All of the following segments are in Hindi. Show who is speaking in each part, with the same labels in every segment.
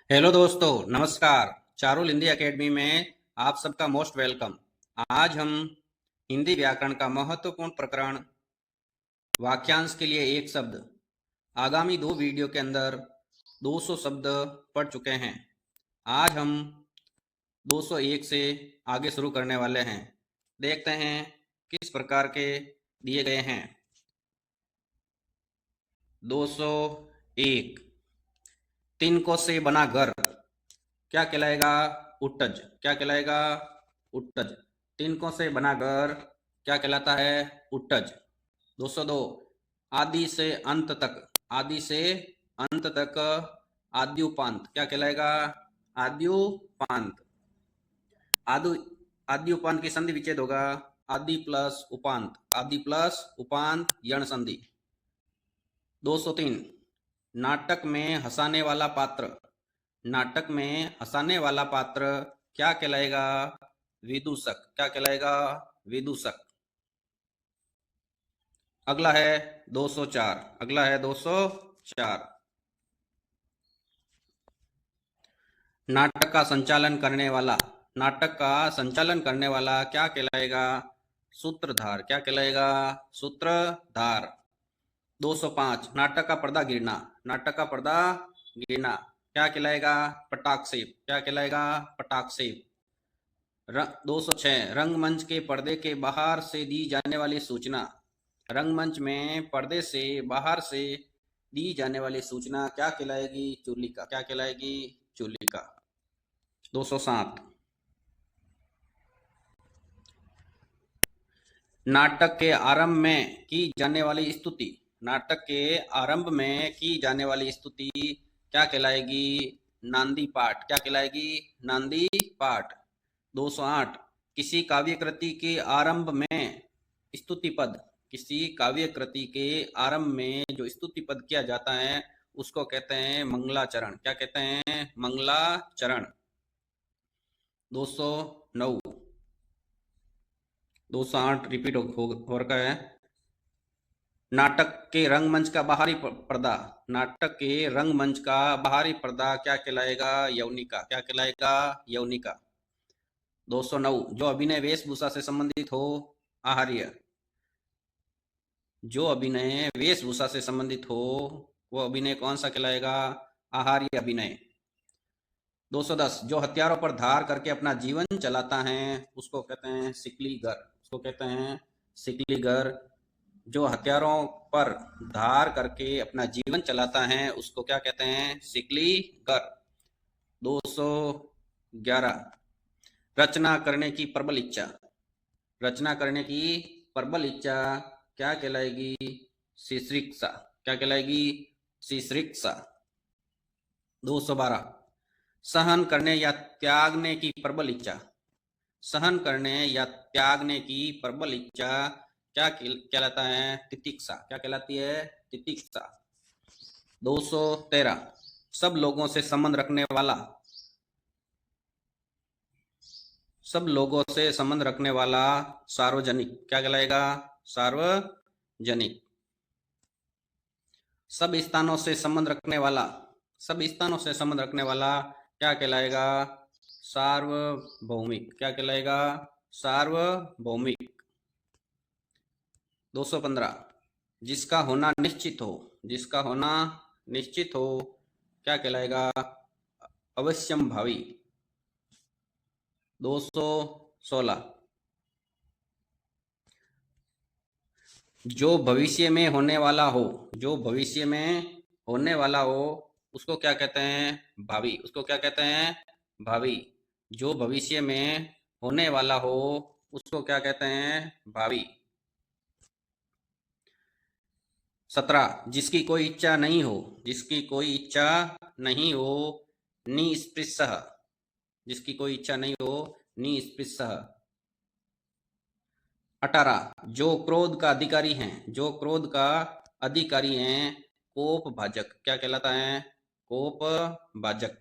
Speaker 1: हेलो दोस्तों, नमस्कार। चारुल हिंदी एकेडमी में आप सबका मोस्ट वेलकम। आज हम हिंदी व्याकरण का महत्वपूर्ण प्रकरण वाक्यांश के लिए एक शब्द आगामी दो वीडियो के अंदर 200 शब्द पढ़ चुके हैं। आज हम 201 से आगे शुरू करने वाले हैं। देखते हैं किस प्रकार के दिए गए हैं। 201 तिनको से बना घर क्या कहलाएगा? उट्टज। क्या कहलाएगा? उट्टज। तिनकों से बना घर क्या कहलाता है? उट्टज। 202 आदि से अंत तक। आदि से अंत तक आद्युपांत क्या कहलाएगा? आद्युपांत। आदि आदि उपांत की संधि विच्छेद होगा आदि प्लस उपांत। आदि प्लस उपांत यण संधि। 203 नाटक में हंसाने वाला पात्र। नाटक में हंसाने वाला पात्र क्या कहलाएगा? विदूषक। क्या कहलाएगा? विदूषक। अगला है 204। अगला है 204 नाटक का संचालन करने वाला। नाटक का संचालन करने वाला क्या कहलाएगा? सूत्रधार। क्या कहलाएगा? सूत्रधार। 205 नाटक का पर्दा गिरना। नाटक का पर्दा गिरना क्या कहलाएगा? पटाक्षेप। क्या कहलाएगा? पटाक्षेप। 206 रंगमंच के पर्दे के बाहर से दी जाने वाली सूचना। रंगमंच में पर्दे से बाहर से दी जाने वाली सूचना क्या कहलाएगी? चुलिका। क्या कहलाएगी? चुलिका। 207 नाटक के आरंभ में की जाने वाली स्तुति। नाटक के आरंभ में की जाने वाली स्तुति क्या कहलाएगी? नांदी पाठ। क्या कहलाएगी? नांदी पाठ। 208 किसी काव्य कृति के आरंभ में स्तुति पद। किसी काव्य कृति के आरंभ में जो स्तुति पद किया जाता है उसको कहते हैं मंगलाचरण। क्या कहते हैं? मंगलाचरण। 209 208 रिपीट हो रखा है। नाटक के रंगमंच का बाहरी पर्दा। नाटक के रंगमंच का बाहरी पर्दा क्या कहलाएगा? यौनिका। क्या कहलाएगा? यौनिका। 209 जो अभिनय वेशभूषा से संबंधित हो आहार्य। जो अभिनय वेशभूषा से संबंधित हो वो अभिनय कौन सा कहलाएगा? आहार्य अभिनय। 210 जो हथियारों पर धार करके अपना जीवन चलाता है उसको कहते हैं सिकलीगर। उसको कहते हैं सिकलीगर। जो हथियारों पर धार करके अपना जीवन चलाता है उसको क्या कहते हैं? सिकलीगर। 211 रचना करने की प्रबल इच्छा। रचना करने की प्रबल इच्छा क्या कहलाएगी? शिश्रिक्षा। क्या कहलाएगी? शिश्रिक्षा। 212 सहन करने या त्यागने की प्रबल इच्छा। सहन करने या त्यागने की प्रबल इच्छा क्या कहलाता है? तितिक्षा। क्या कहलाती है? तितिक्षा। 213 सब लोगों से संबंध रखने वाला। सब लोगों से संबंध रखने वाला सार्वजनिक। क्या कहलाएगा? सार्वजनिक। सब स्थानों से संबंध रखने वाला। सब स्थानों से संबंध रखने वाला क्या कहलाएगा? सार्वभौमिक। क्या कहलाएगा? सार्वभौमिक। 215 जिसका होना निश्चित हो। जिसका होना निश्चित हो क्या कहलाएगा? अवश्यम भावी। 216 जो भविष्य में होने वाला हो। जो भविष्य में होने वाला हो उसको क्या कहते हैं? भावी। उसको क्या कहते हैं? भावी। जो भविष्य में होने वाला हो उसको क्या कहते हैं? भावी। 17 जिसकी कोई इच्छा नहीं हो। जिसकी कोई इच्छा नहीं हो निस्पृशः। जिसकी कोई इच्छा नहीं हो निस्पृशः। 18 जो क्रोध का अधिकारी हैं। जो क्रोध का अधिकारी हैं कोप भाजक। क्या कहलाता है? कोप भाजक।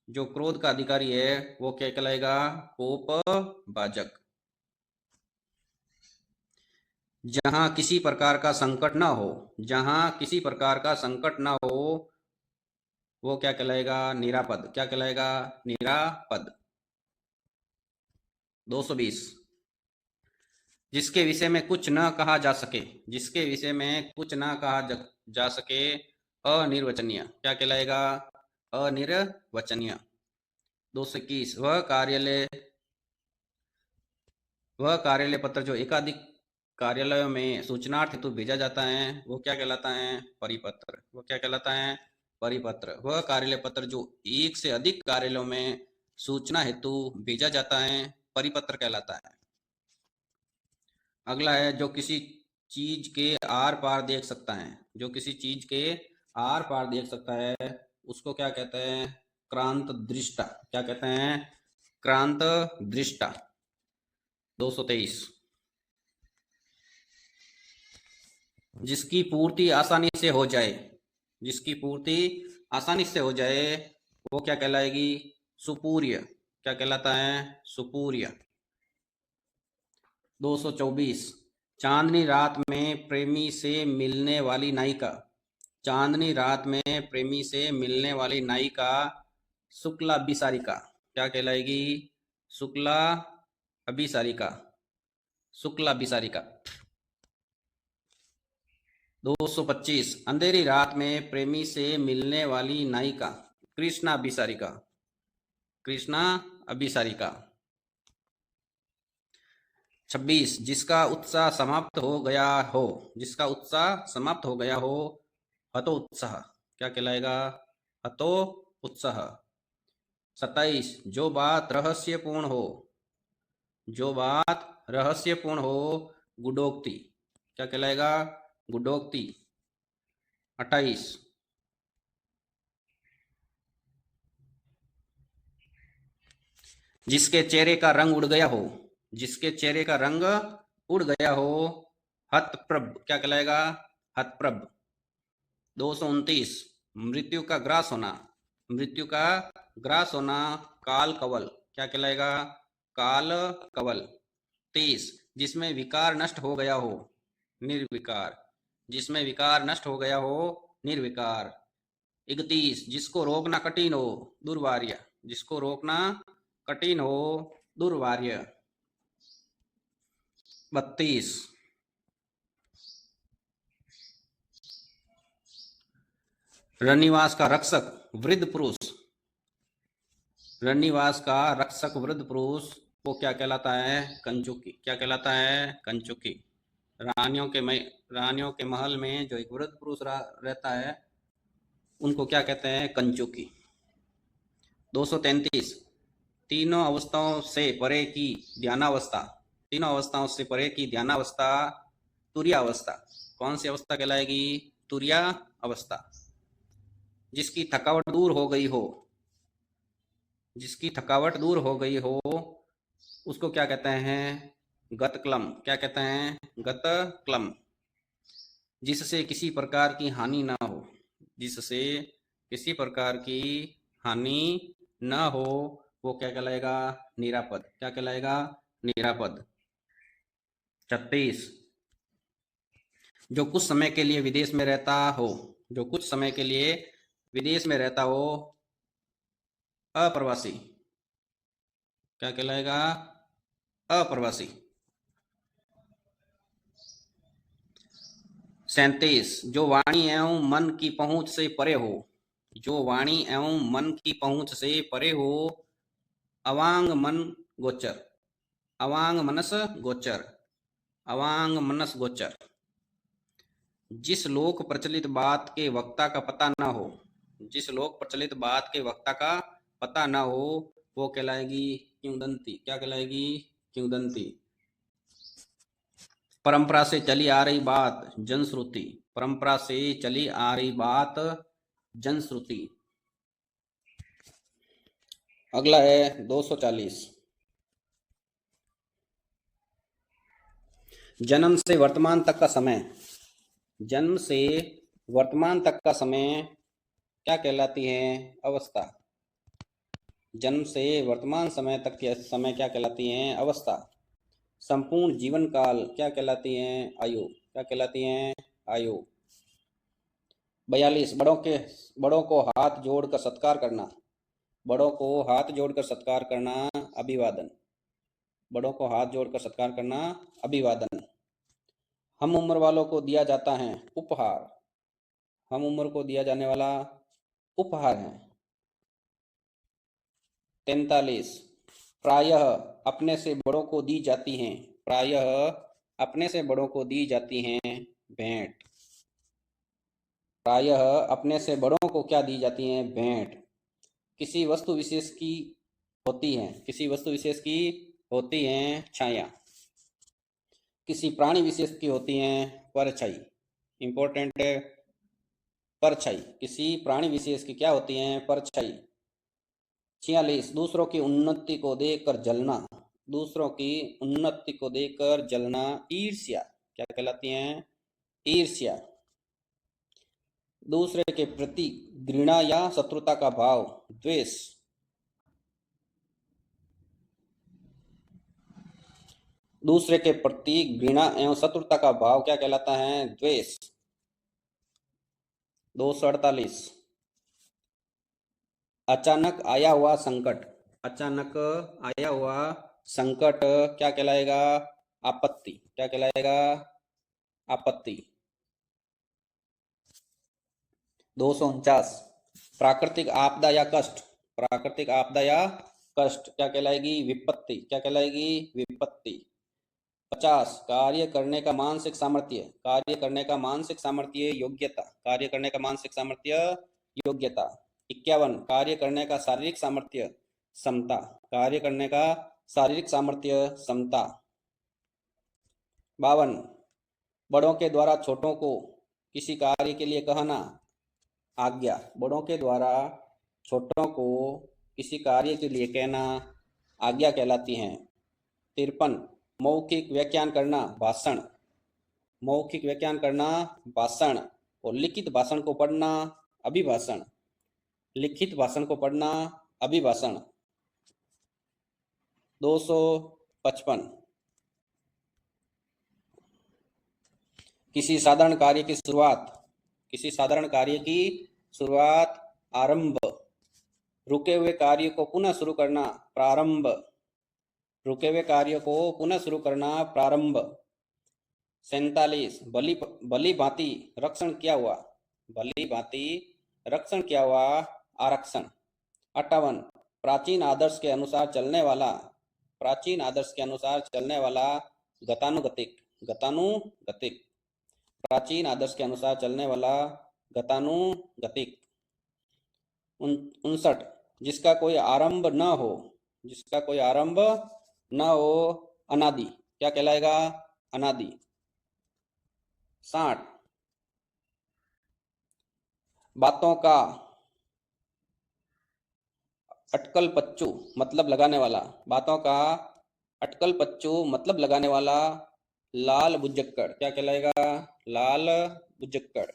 Speaker 1: जो क्रोध का अधिकारी है वो क्या कहलाएगा? कोप भाजक। जहां किसी प्रकार का संकट ना हो। जहां किसी प्रकार का संकट ना हो वो क्या कहलाएगा? निरापद। क्या कहलाएगा? निरापद। 220, जिसके विषय में कुछ न कहा जा सके, जिसके विषय में कुछ न कहा जा सके, अनिर्वचनीय। क्या कहलाएगा? अनिर्वचनीय। 221, वह कार्यालय पत्र जो एकाधिक कार्यालयों में सूचनार्थ हेतु भेजा जाता है वो क्या कहलाता है? परिपत्र। वो क्या कहलाता है? परिपत्र। वह कार्यालय पत्र जो एक से अधिक कार्यालयों में सूचना हेतु भेजा जाता है परिपत्र कहलाता है। अगला है जो किसी चीज के आर पार देख सकता है, जो किसी चीज के आर पार देख सकता है उसको क्या कहते हैं? क्रांत दृष्टा। क्या कहते हैं? क्रांत दृष्टा। 223, जिसकी पूर्ति आसानी से हो जाए, जिसकी पूर्ति आसानी से हो जाए वो क्या कहलाएगी? सुपूर्य। क्या कहलाता है? सुपूर्य। 224, चांदनी रात में प्रेमी से मिलने वाली नायिका, चांदनी रात में प्रेमी से मिलने वाली नायिका शुक्ला अभिसारिका। क्या कहलाएगी? शुक्ला अभिसारिका। शुक्ला अभिसारिका। 225, अंधेरी रात में प्रेमी से मिलने वाली नायिका कृष्णा अभिसारिका। कृष्णा अभिसारिका। 26, जिसका उत्साह समाप्त हो गया हो, जिसका उत्साह समाप्त हो गया हो, हतो उत्साह। क्या कहलाएगा? हतो उत्साह। 27, जो बात रहस्यपूर्ण हो, जो बात रहस्यपूर्ण हो, गुडोक्ति। क्या कहलाएगा? गुडोक्ति। 28, जिसके चेहरे का रंग उड़ गया हो, जिसके चेहरे का रंग उड़ गया हो, हतप्रभ। क्या कहलाएगा? हतप्रभ। 229, मृत्यु का ग्रास होना, मृत्यु का ग्रास होना, काल कवल। क्या कहलाएगा? काल कवल। 30, जिसमें विकार नष्ट हो गया हो, निर्विकार। जिसमें विकार नष्ट हो गया हो, निर्विकार। 31, जिसको रोकना कठिन हो, दुर्वार्य। जिसको रोकना कठिन हो, दुर्वार्य। 32, रनिवास का रक्षक वृद्ध पुरुष, रनिवास का रक्षक वृद्ध पुरुष वो क्या कहलाता है? कंचुकी। क्या कहलाता है? कंचुकी। रानियों के महल में जो एक वृद्ध पुरुष रहता है उनको क्या कहते हैं? कंचुकी। 233, तीनों अवस्थाओं से परे की ध्यानावस्था, तीनों अवस्थाओं से परे की ध्यानावस्था तुर्यावस्था। कौन सी अवस्था कहलाएगी? तुर्या अवस्था। जिसकी थकावट दूर हो गई हो, जिसकी थकावट दूर हो गई हो उसको क्या कहते हैं? गतक्लम। क्या कहते हैं? गतक्लम। जिससे किसी प्रकार की हानि ना हो, जिससे किसी प्रकार की हानि न हो वो क्या कहलाएगा? निरापद। क्या कहलाएगा? निरापद। 36, जो कुछ समय के लिए विदेश में रहता हो, जो कुछ समय के लिए विदेश में रहता हो, अप्रवासी। क्या कहलाएगा? अप्रवासी। 37, जो वाणी एवं मन की पहुंच से परे हो, जो वाणी एवं मन की पहुंच से परे हो, अवांग मन गोचर। अवांग मनस गोचर। अवांग मनस गोचर। जिस लोक प्रचलित बात के वक्ता का पता ना हो, जिस लोक प्रचलित बात के वक्ता का पता ना हो वो कहलाएगी किंवदंती। क्या कहलाएगी? किंवदंती। परंपरा से चली आ रही बात जनश्रुति। परंपरा से चली आ रही बात जनश्रुति। अगला है 240, जन्म से वर्तमान तक का समय, जन्म से वर्तमान तक का समय क्या कहलाती है? अवस्था। जन्म से वर्तमान समय तक के समय क्या कहलाती हैं? अवस्था। संपूर्ण जीवन काल क्या कहलाती हैं? आयु। क्या कहलाती हैं? आयु। 42 बड़ों को हाथ जोड़कर सत्कार करना। बड़ों को हाथ जोड़कर सत्कार करना, अभिवादन। बड़ों को हाथ जोड़कर सत्कार करना, अभिवादन। हम उम्र वालों को दिया जाता है उपहार। हम उम्र को दिया जाने वाला उपहार है। 43 प्रायः अपने से बड़ों को दी जाती हैं। प्रायः अपने से बड़ों को दी जाती हैं भेंट। प्रायः अपने से बड़ों को क्या दी जाती हैं? भेंट। किसी वस्तु विशेष की होती हैं। किसी वस्तु विशेष की होती हैं छाया। किसी प्राणी विशेष की होती हैं परछाई। इंपॉर्टेंट है, परछाई। किसी प्राणी विशेष की क्या होती हैं? परछाई। 46 दूसरों की उन्नति को देखकर जलना। दूसरों की उन्नति को देखकर जलना, ईर्ष्या। क्या कहलाती हैं? ईर्ष्या। दूसरे के प्रति घृणा या शत्रुता का भाव, द्वेष। दूसरे के प्रति घृणा एवं शत्रुता का भाव क्या कहलाता है? द्वेष। 248 अचानक आया हुआ संकट। अचानक आया हुआ संकट क्या कहलाएगा? आपत्ति। क्या कहलाएगा? आपत्ति। 249 प्राकृतिक आपदा या कष्ट। प्राकृतिक आपदा या कष्ट क्या कहलाएगी? विपत्ति। क्या कहलाएगी? विपत्ति। 50 कार्य करने का मानसिक सामर्थ्य। कार्य करने का मानसिक सामर्थ्य, योग्यता। कार्य करने का मानसिक सामर्थ्य, योग्यता। 51 कार्य करने का शारीरिक सामर्थ्य, क्षमता। कार्य करने का शारीरिक सामर्थ्य, क्षमता। 52 बड़ों के द्वारा छोटों को किसी कार्य के लिए कहना, आज्ञा। बड़ों के द्वारा छोटों को किसी कार्य के लिए कहना आज्ञा कहलाती हैं। 53 मौखिक व्याख्यान करना, भाषण। मौखिक व्याख्यान करना, भाषण। और लिखित भाषण को पढ़ना, अभिभाषण। लिखित भाषण को पढ़ना, अभिभाषण। 255 किसी साधारण कार्य की शुरुआत। किसी साधारण कार्य की शुरुआत, आरंभ। रुके हुए कार्य को पुनः शुरू करना, प्रारंभ। रुके हुए कार्य को पुनः शुरू करना, प्रारंभ। 47 भली भांति रक्षण किया हुआ। भली भांति रक्षण किया हुआ, आरक्षण। 58 प्राचीन आदर्श के अनुसार चलने वाला। प्राचीन आदर्श के अनुसार चलने वाला, गतानुगतिक। गतानुगतिक। प्राचीन आदर्श के अनुसार चलने वाला, गतानुगतिक। 59 जिसका कोई आरंभ न हो। जिसका कोई आरंभ न हो, अनादि। क्या कहलाएगा? अनादि। 60 बातों का अटकल पच्चू मतलब लगाने वाला। बातों का अटकल पच्चू मतलब लगाने वाला, लाल बुज्जक्कड़। क्या कहलाएगा? लाल बुज्जक्कड़।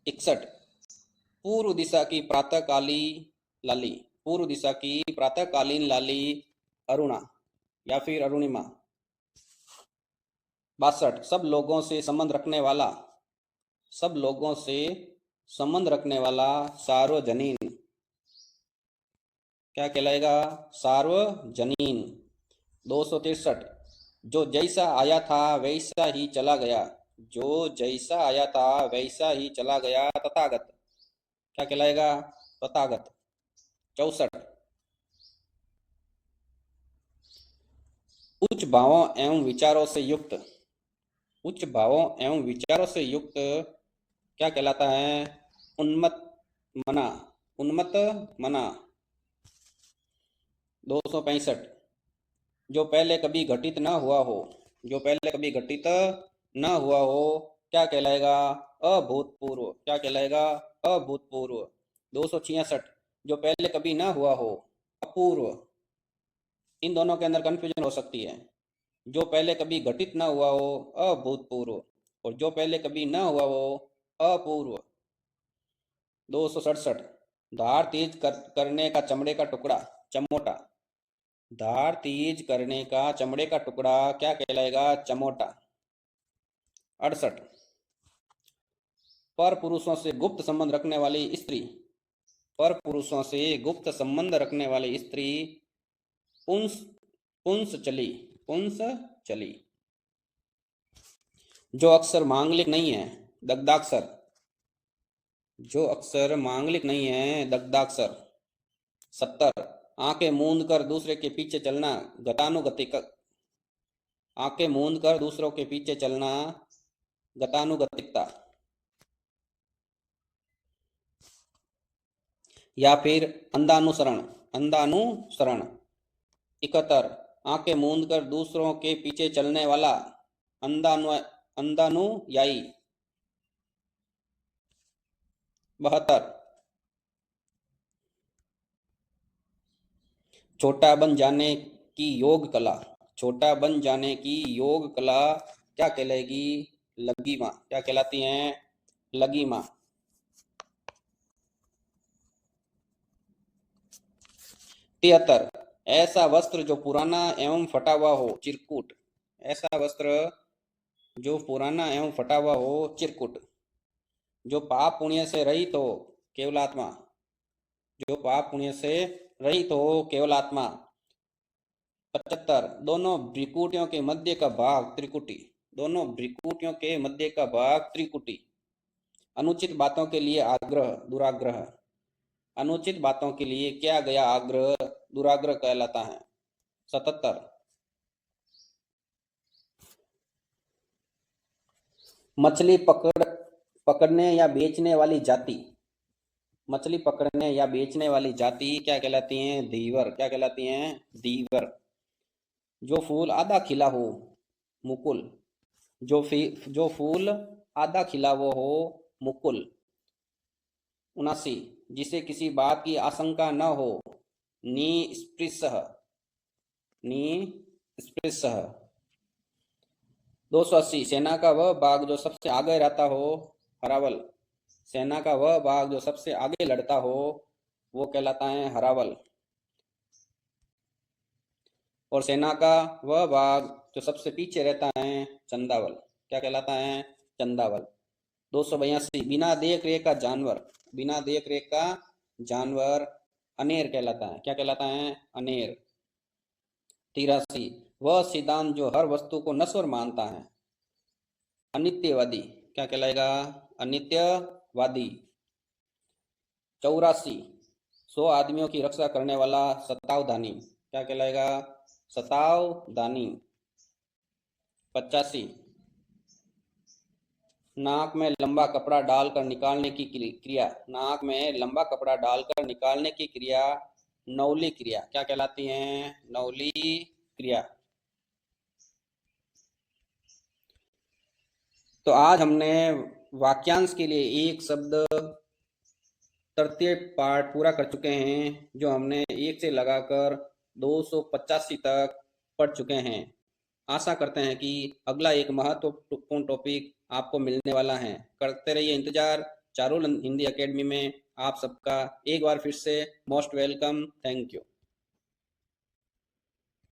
Speaker 1: 61 पूर्व दिशा की प्रातःकाली लाली। पूर्व दिशा की प्रातःकालीन लाली, अरुणा या फिर अरुणिमा। 62 सब लोगों से संबंध रखने वाला। सब लोगों से संबंध रखने वाला, सार्वजनीन। क्या कहलाएगा? सार्वजनीन। 263 जो जैसा आया था वैसा ही चला गया। जो जैसा आया था वैसा ही चला गया, तथागत। क्या कहलाएगा? तथागत। 64 उच्च भावों एवं विचारों से युक्त। उच्च भावों एवं विचारों से युक्त क्या कहलाता है? उन्मत्त मना। उन्मत्त मना। 265 जो पहले कभी घटित न हुआ हो। जो पहले कभी घटित न हुआ हो, क्या कहलाएगा? अभूतपूर्व। क्या कहलाएगा? अभूतपूर्व। 266 जो पहले कभी न हुआ हो, अपूर्व। इन दोनों के अंदर कंफ्यूजन हो सकती है। जो पहले कभी घटित न हुआ हो, अभूतपूर्व। और जो पहले कभी न हुआ हो, अपूर्व। 267 धार तेज करने का चमड़े का टुकड़ा, चमोटा। धार तेज करने का चमड़े का टुकड़ा क्या कहलाएगा? चमोटा। 68 पर पुरुषों से गुप्त संबंध रखने वाली स्त्री, पर पुरुषों से गुप्त संबंध रखने वाली स्त्री पुंस पुंसचली, पुंसचली। जो अक्सर मांगलिक नहीं है, दग्धाक्षर, जो अक्सर मांगलिक नहीं है, दग्धाक्षर। 70, आंखें मूंद कर दूसरे के पीछे चलना, गतानुगतिक, आंखें मूंद कर दूसरों के पीछे चलना, गतानुगतिकता। या फिर अंधानुसरण, अंधानुसरण। 71, आंखें मूंद कर दूसरों के पीछे चलने वाला, अंधानुयायी। 72, छोटा बन जाने की योग कला, छोटा बन जाने की योग कला क्या कहलाएगी? लघिमा। क्या कहलाती हैं? लघिमा। 73, ऐसा वस्त्र जो पुराना एवं फटा हुआ हो, चिरकुट। ऐसा वस्त्र जो पुराना एवं फटा हुआ हो, चिरकुट। जो पाप पुण्य से रहित हो, केवलात्मा, जो पाप पुण्य से रहित हो, केवलात्मा। 75, दोनों भ्रिकुटियों के मध्य का भाग, त्रिकुटी, दोनों भ्रिकुटियों के मध्य का भाग, त्रिकुटी। अनुचित बातों के लिए आग्रह, दुराग्रह, अनुचित बातों के लिए किया गया आग्रह दुराग्रह कहलाता है। 77, मछली पकड़ने या बेचने वाली जाति, मछली पकड़ने या बेचने वाली जाति क्या कहलाती हैं? धीवर। क्या कहलाती हैं? धीवर। जो फूल आधा खिला हो, मुकुल, जो फूल आधा खिला वो हो, मुकुल। 79, जिसे किसी बात की आशंका न हो, निस्पृशः, निस्पृशः। 280, सेना का वह भाग जो सबसे आगे रहता हो, हरावल, सेना का वह भाग जो सबसे आगे लड़ता हो, वो कहलाता है हरावल। और सेना का वह भाग जो सबसे पीछे रहता है, चंदावल। क्या कहलाता है? चंदावल। 282, बिना देख रेख का जानवर, बिना देख रेख का जानवर अनेर कहलाता है। क्या कहलाता है? अनेर। 83, वह सिद्धांत जो हर वस्तु को नश्वर मानता है, अनित्यवादी। क्या कहलाएगा? अनित्यवादी। 84, 100 आदमियों की रक्षा करने वाला सतावधानी। क्या कहलाएगा? सतावधानी। 85, नाक में लंबा कपड़ा डालकर निकालने की क्रिया, नाक में लंबा कपड़ा डालकर निकालने की क्रिया, नौली क्रिया। क्या कहलाती है? नौली क्रिया। तो आज हमने वाक्यांश के लिए एक शब्द तृतीय पार्ट पूरा कर चुके हैं, जो हमने 1 से लगाकर 285 तक पढ़ चुके हैं। आशा करते हैं कि अगला एक महत्वपूर्ण टॉपिक आपको मिलने वाला है। करते रहिए इंतजार चारुल हिंदी एकेडमी में। आप सबका एक बार फिर से मोस्ट वेलकम। Thank you.